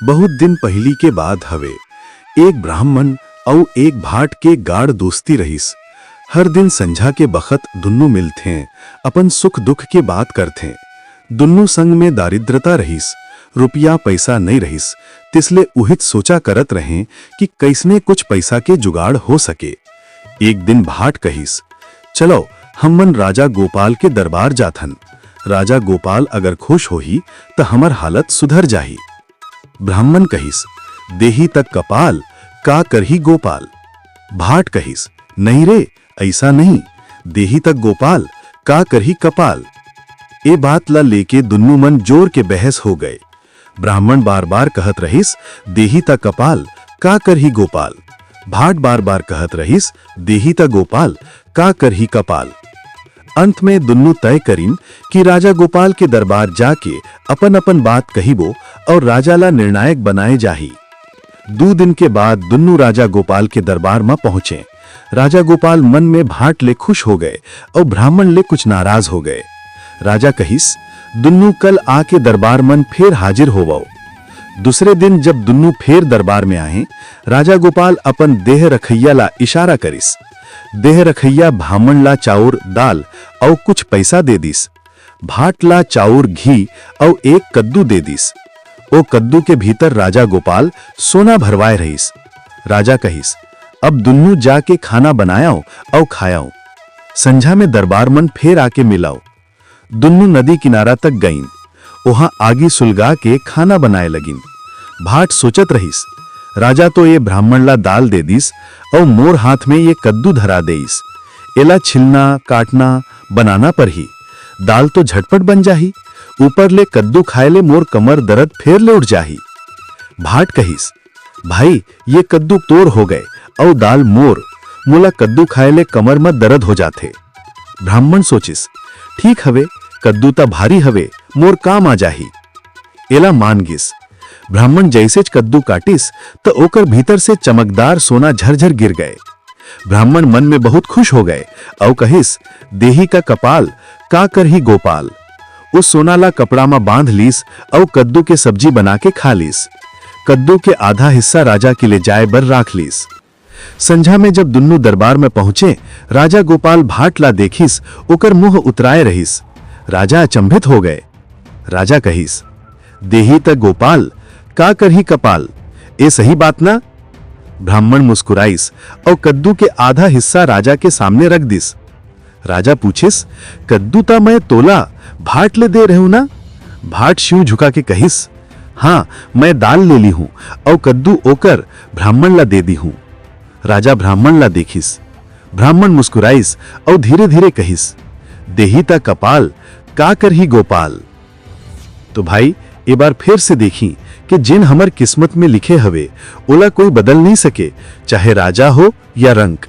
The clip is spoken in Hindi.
बहुत दिन पहली के बात हवे। एक ब्राह्मण और एक भाट के गाढ़ दोस्ती रहीस। हर दिन संझा के बखत दुन्नु मिलथे, अपन सुख दुख के बात करथे। दुन्नु संग में दारिद्रता रहीस, रुपया पैसा नहीं रहीस, तिसले उहित सोचा करत रहे कि कैसने कुछ पैसा के जुगाड़ हो सके। एक दिन भाट कहीस, चलो हमन राजा गोपाल के दरबार जाथन। राजा गोपाल अगर खुश होही तो हमर हालत सुधर जाही। ब्राह्मण कहीस, देही तक कपाल, का करही गोपाल। भाट कहीस, नहीं रे, ऐसा नहीं, देही तक गोपाल, का करही कपाल। ए बात ला लेके दुन्नु मन जोर के बहस हो गए। ब्राह्मण बार बार कहत रहीस, देही तक कपाल, का करही गोपाल। भाट बार बार कहत रहीस, देही तक गोपाल, का करही कपाल। अंत में दुन्नु तय करीन कि राजा गोपाल के दरबार जाके अपन अपन बात कहिबो और राजा ला निर्णायक बनाए जाही। 2 दिन के बाद दुन्नु राजा गोपाल के दरबार में पहुंचे। राजा गोपाल मन में भाट ले खुश हो गए और ब्राह्मण ले कुछ नाराज हो गए। राजा कहिस, दुन्नु कल आके दरबार मन फिर हाजिर होवो। दूसरे दिन जब दुन्नु फिर दरबार में आए, राजा गोपाल अपन देह रखैया ला इशारा करिस। देह रखैया ब्राह्मण ला चाउर दाल और कुछ पैसा दे दिस। भाट ला चाउर घी और एक कद्दू दे दिस। ओ कद्दू के भीतर राजा गोपाल सोना भरवाए रहीस। राजा कहिस, अब दुन्नु जाके खाना बनायाओ और खायाओ। संझा में दरबार मन फिर आके मिलाओ। दुन्नु नदी किनारा तक गईन, वहां आगी सुलगा के खाना बनाए लगिन। भाट सोचत रहीस, राजा तो ये ब्राह्मण ला दाल दे दिस और मोर हाथ में ये कद्दू धरा देइस। एला छिलना काटना बनाना पर ही दाल तो झटपट बन जाही, ऊपर ले कद्दू खाए ले मोर कमर दर्द फेर ले उठ जाही। भाट कहिस, भाई ये कद्दू तोर हो गए और दाल मोर, मोला कद्दू खाए ले कमर में दर्द हो जाथे। ब्राह्मण सोचिस, ठीक हवे, कद्दू ता भारी हवे, मोर काम आ जाही। एला मान गिस। ब्राह्मण जैसे कद्दू काटिस तो ओकर भीतर से चमकदार सोना झरझर गिर गए। ब्राह्मण मन में बहुत खुश हो गए और कहिस, देही का कपाल, का करही गोपाल। उस सोना ला कपड़ा में बांध लीस और कद्दू के सब्जी बना के खा लीस। कद्दू के आधा हिस्सा राजा के ले जाए बर राख लीस। संझा में जब दुन्नु दरबार में पहुंचे, राजा गोपाल भाट ला देखिस, ओकर मुंह उतराए रहीस। राजा अचंभित हो गए। राजा कहिस, देही तक गोपाल, का करही कपाल, ए सही बात ना। ब्राह्मण मुस्कुराइस और कद्दू के आधा हिस्सा राजा के सामने रख दिस। राजा पूछिस, कद्दू ता मैं तोला भाट ले दे रहूं ना। भाट शिव झुका के कहिस, हाँ मैं दाल ले ली हूं और कद्दू ओकर ब्राह्मण ला दे दी हूं। राजा ब्राह्मण ला देखिस। ब्राह्मण मुस्कुराइस और धीरे धीरे कहिस, देही ता कपाल, का करही गोपाल। तो भाई एक बार फिर से देखी कि जिन हमर किस्मत में लिखे हवे ओला कोई बदल नहीं सके, चाहे राजा हो या रंक।